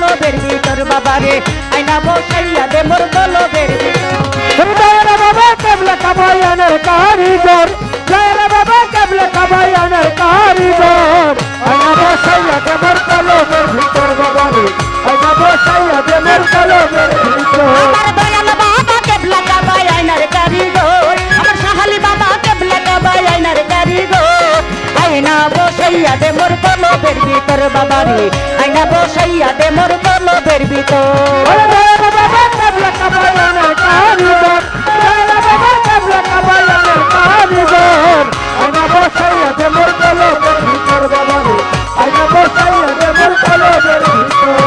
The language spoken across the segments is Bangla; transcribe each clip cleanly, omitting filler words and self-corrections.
কলবের ভিতর বাবারে আয়না বসাইয়া দে মোর কলবের ভিতর দয়াল বাবা কেবলা কাবায়ানের কারিগর দয়াল বাবা কেবলা কাবায়ানের কারিগর আয়না বসাইয়া দে মোর কলবের ভিতর বাবারে আয়না বসাইয়া দে মোর কলবের ভিতর আমার দয়াল বাবা কেবলা কাবায়ানের কারিগর আমার সাহালি বাবা কেবলা কাবায়ানের কারিগর আয়না বসাইয়া দে মোর কলবের ভিতর বাবারে আয়না বসাইয়া দে মোর কলবের ভিতর দয়াল বাবা কেবলা কাবায়ানের কারিগর দয়াল বাবা কেবলা কাবায়ানের কারিগর আয়না বসাইয়া দে মোর কলবের ভিতর বাবারে আয়না বসাইয়া দে মোর কলবের ভিতর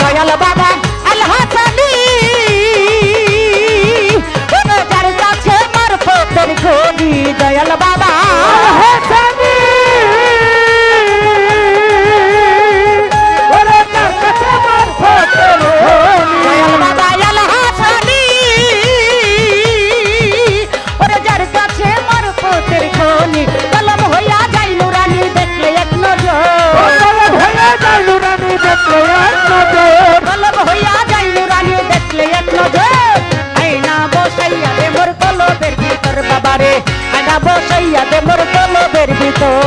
দয়াল বাবা আল হাসানি যার কাছে মারফতের খনি দয়াল বাবা হাসানি ওরে যার কাছে মারফতের খনি দয়াল বাবা আল হাসানি ওরে যার কাছে মারফতের খনি কলম হইয়া যাই নুরানি দেখলে এক নজর কলম হইয়া যায় নুরানি দেখলে এক নজর কলম হইয়া যাই নুরানি দেখলে এক নজর আয়না বসাইয়া দে মোর কলবের ভিতর বাবারে আয়না বসাইয়া দে মোর কলবের ভিতর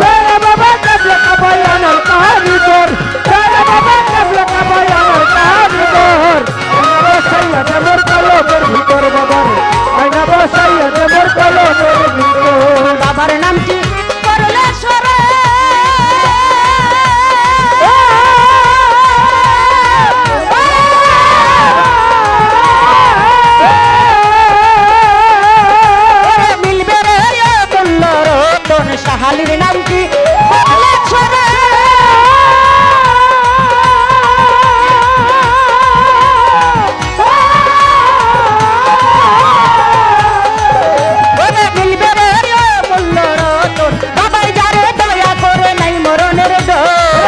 দয়াল বাবা কেবলা কাবায়ানের কারিগর দয়াল বাবা কেবলা কাবায়ানের কারিগর আয়না বসাইয়া দে মোর কলবের ভিতর বাবারে আয়না বসাইয়া দে মোর কলবের ভিতর বাবার নামটি করলে সরে মিলবে রে বলল রতন সাহালির নামটি করলে সরে মিলবে রে বলল রতন বাবাই যারে দয়া করে নাই মরণের ডর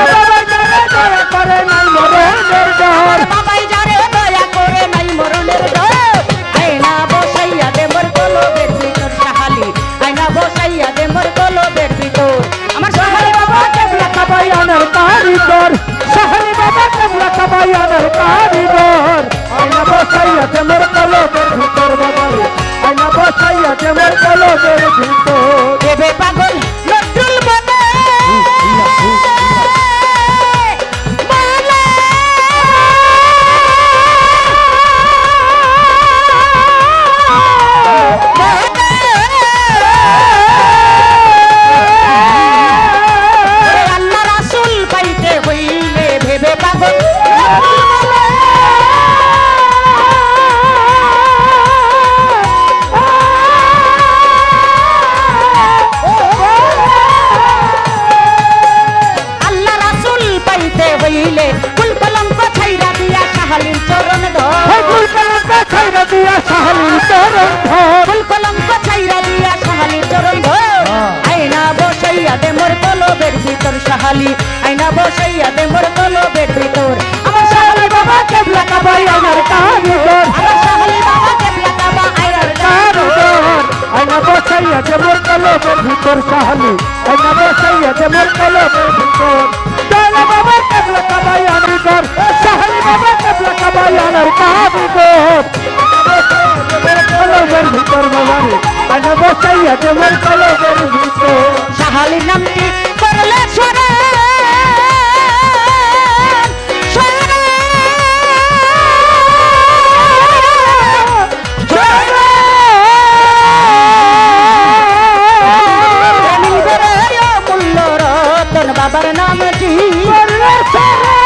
বাবা যারে দয়া করে নাই মরণের ডর বাবাই যারে দয়া করে নাই মরণের ডর আয়না বসাইয়া দে মোর কলবের ভিতর সাহালি আয়না বসাইয়া দে মোর কলবের ভিতর আমার সাহালি বাবা কেবলা কাবায়ানের কারিগর সাহালি বাবা কেবলা কাবায়ানের কারিগর আয়না বসাইয়া দে মোর কলবের ভিতর বাবারে আয়না বসাইয়া দে মোর কলবের ভিতর দেবে পাগল নজরুল বনে বলে আল্লাহ রাসূল পাইতে হইলে ভেবে পাগল আল্লাহ রাসূল পাইতে হইলে কুল কলঙ্ক ছাইরা দিয়া সাহালির চরণ ধর ফুল কলঙ্ক ছাইরা দিয়া সাহালির চরণ ধর ফুল কলঙ্ক ছাইরা দিয়া সাহালির চরণ ধর আয়না বসাইয়া দে মোর কলবের ভিতর সাহালি আয়না বসাইয়া দে মোর কলবের ভিতর আমার সাহালি বাবা কেবলা কাবায়ানের কারিগর আমার সাহালি বাবা কেবলা কাবা আয়নার কারিগর আয়না বসাইয়া দে মোর কলবের ভিতর সাহালি আয়না বসাইয়া দে মোর কলবের ভিতর দয়াল বাবা কেবলা কাবায়ানের কারিগর সাহালি বাবা কেবলা কাবায়ানের কারিগর কলবের ভিতর বাবারে আয়না বসাইয়া দে মোর কলবের ভিতর সাহালির নামটি করলে সরে বাবার নামটি করলে সরে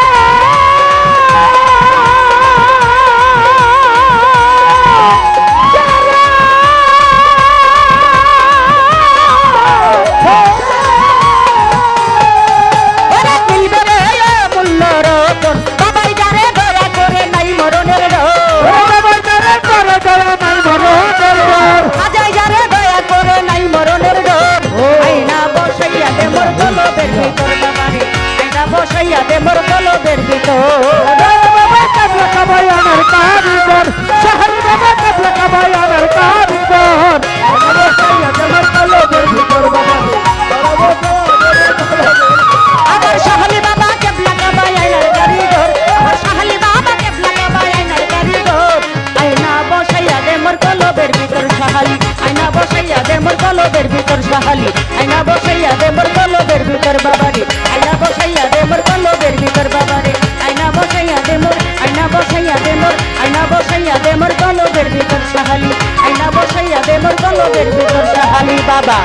কলবের ভিতর শাহালি বাবা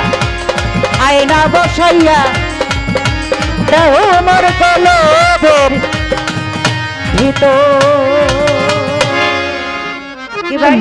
আয়না বসাইয়া দেহ মোর কলবের ভিতর। কি ভাই